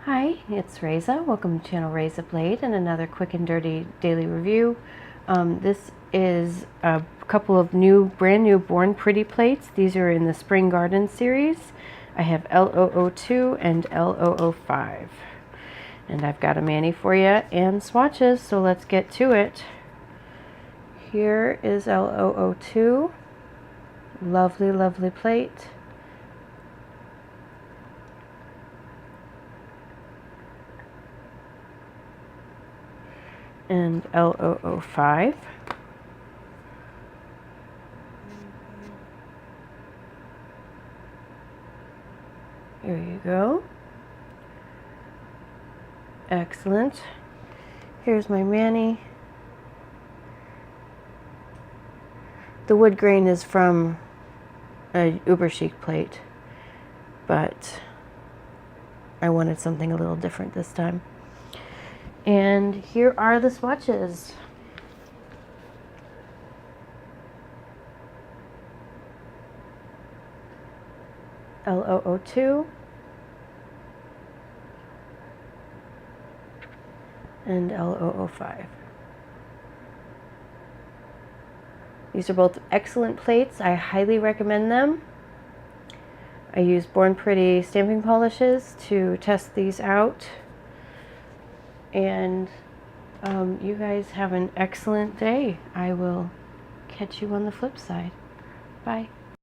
Hi, it's Reza. Welcome to channel Reza Blade and another quick and dirty daily review. This is a couple of brand new Born Pretty plates. These are in the Spring Garden series. I have L002 and L005. And I've got a mani for you and swatches, so let's get to it. Here is L002. Lovely, lovely plate. And L005. Here you go. Excellent. Here's my mani. The wood grain is from a Uber Chic plate, but I wanted something a little different this time. And here are the swatches. L002 and L005. These are both excellent plates. I highly recommend them. I use Born Pretty stamping polishes to test these out. And you guys have an excellent day. I will catch you on the flip side. Bye.